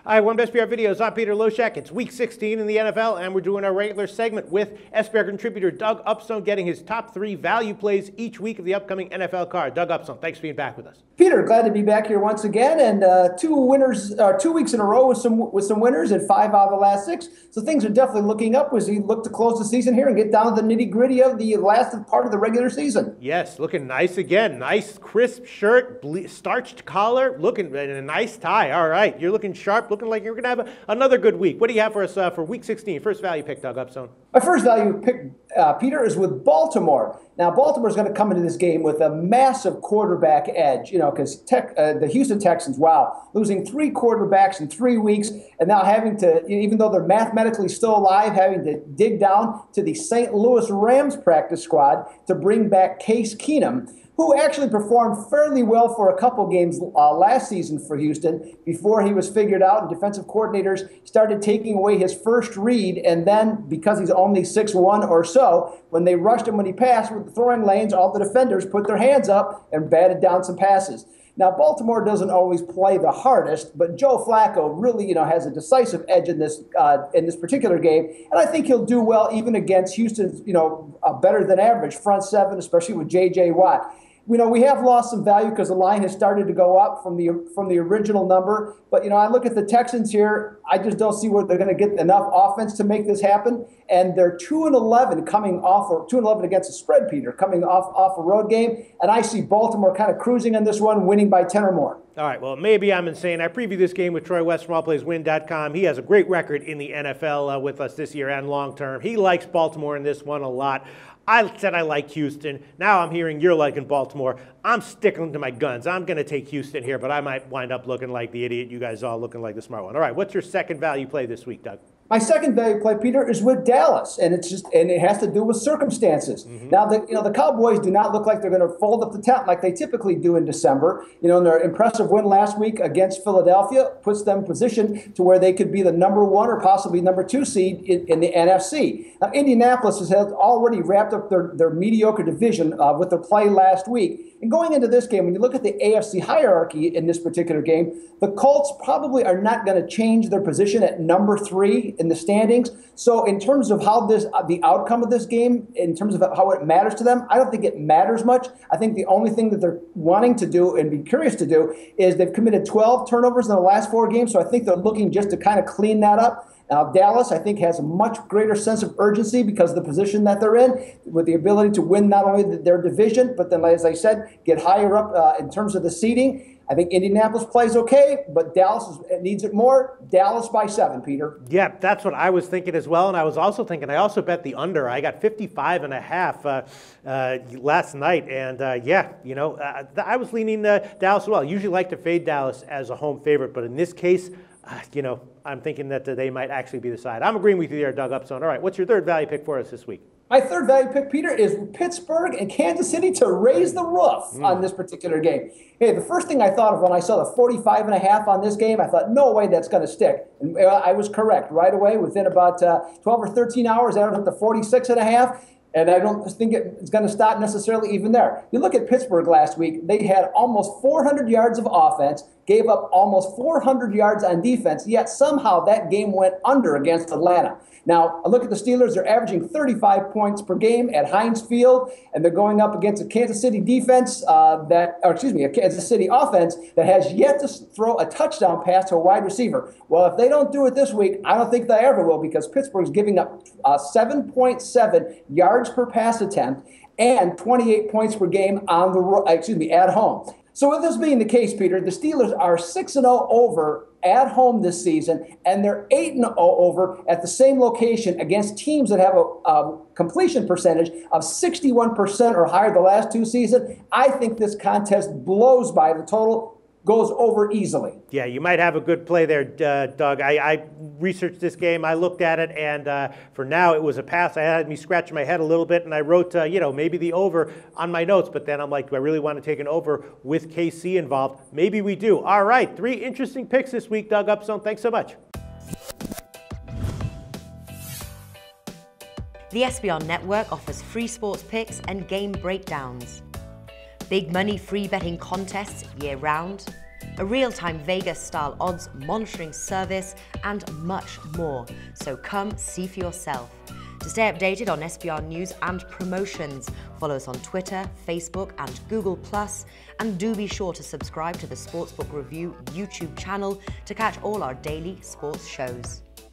Hi, one Best PR Videos. I'm Peter Loshak. It's Week 16 in the NFL, and we're doing our regular segment with SBR contributor Doug Upstone, getting his top 3 value plays each week of the upcoming NFL card. Doug Upstone, thanks for being back with us. Peter, glad to be back here once again, and 2 weeks in a row with some winners, and 5 out of the last 6. So things are definitely looking up as we look to close the season here and get down to the nitty-gritty of the last part of the regular season. Yes, looking nice again. Nice crisp shirt, starched collar, looking and a nice tie. All right, you're looking sharp, looking like you're going to have another good week. What do you have for us for Week 16? First value pick, Doug Upstone. My first value pick, Peter, is with Baltimore. Now, Baltimore's going to come into this game with a massive quarterback edge, because the Houston Texans, wow, losing 3 quarterbacks in 3 weeks, and now having to, even though they're mathematically still alive, having to dig down to the St. Louis Rams practice squad to bring back Case Keenum, who actually performed fairly well for a couple games last season for Houston before he was figured out and defensive coordinators started taking away his first read. And then, because he's only 6'1" or so, when they rushed him when he passed with the throwing lanes, all the defenders put their hands up and batted down some passes. Now, Baltimore doesn't always play the hardest, but Joe Flacco really, has a decisive edge in this particular game, and I think he'll do well even against Houston's, better than average front seven, especially with J.J. Watt. We have lost some value because the line has started to go up from the original number. But, I look at the Texans here. I just don't see where they're going to get enough offense to make this happen. And they're 2-11 coming off, or 2-11 against the spread, Peter, coming off a road game. And I see Baltimore kind of cruising on this one, winning by 10 or more. All right, well, maybe I'm insane. I previewed this game with Troy West from allplayswin.com. He has a great record in the NFL with us this year and long term. He likes Baltimore in this one a lot. I said I like Houston. Now I'm hearing you're liking Baltimore. I'm sticking to my guns. I'm going to take Houston here, but I might wind up looking like the idiot. You guys all looking like the smart one. All right, what's your second value play this week, Doug? My second value play, Peter, is with Dallas, and it has to do with circumstances. Mm-hmm. Now, the Cowboys do not look like they're going to fold up the tent like they typically do in December. And their impressive win last week against Philadelphia puts them in position to where they could be the number 1 or possibly number 2 seed in the NFC. Now, Indianapolis has already wrapped up their mediocre division with their play last week. And going into this game, when you look at the AFC hierarchy in this particular game, the Colts probably are not going to change their position at number 3 in the standings. So in terms of how the outcome of this game, in terms of how it matters to them, I don't think it matters much. I think the only thing that they're wanting to do and be curious to do is they've committed 12 turnovers in the last 4 games. So I think they're looking just to kind of clean that up. Now, Dallas, I think, has a much greater sense of urgency because of the position that they're in, with the ability to win not only their division, but then, as I said, get higher up in terms of the seeding. I think Indianapolis plays okay, but Dallas needs it more. Dallas by 7, Peter. Yeah, that's what I was thinking as well. And I was also thinking, I also bet the under. I got 55.5 last night. And I was leaning Dallas as well. I usually like to fade Dallas as a home favorite, but in this case, I'm thinking that they might actually be the side. I'm agreeing with you there, Doug Upstone. All right, what's your third value pick for us this week? My third value pick, Peter, is Pittsburgh and Kansas City to raise the roof on this particular game. Hey, the first thing I thought of when I saw the 45.5 on this game, I thought, no way that's going to stick. And I was correct right away. Within about 12 or 13 hours, I went to 46.5. And I don't think it's going to stop necessarily even there. You look at Pittsburgh last week, they had almost 400 yards of offense, gave up almost 400 yards on defense, yet somehow that game went under against Atlanta. Now, I look at the Steelers, they're averaging 35 points per game at Heinz Field, and they're going up against a Kansas City defense a Kansas City offense that has yet to throw a touchdown pass to a wide receiver. Well, if they don't do it this week, I don't think they ever will, because Pittsburgh's giving up 7.7 yards per pass attempt and 28 points per game at home. So with this being the case, Peter, the Steelers are 6-0 over at home this season, and they're 8-0 over at the same location against teams that have a completion percentage of 61% or higher the last 2 seasons. I think this contest blows by the total, goes over easily. Yeah, you might have a good play there, Doug. I researched this game. I looked at it, and for now it was a pass. I had me scratching my head a little bit, and I wrote, maybe the over on my notes. But then I'm like, do I really want to take an over with KC involved? Maybe we do. All right, 3 interesting picks this week, Doug Upstone. Thanks so much. The SBR Network offers free sports picks and game breakdowns. Big money free betting contests year-round, a real-time Vegas-style odds monitoring service, and much more. So come see for yourself. To stay updated on SBR news and promotions, follow us on Twitter, Facebook, and Google+, and do be sure to subscribe to the Sportsbook Review YouTube channel to catch all our daily sports shows.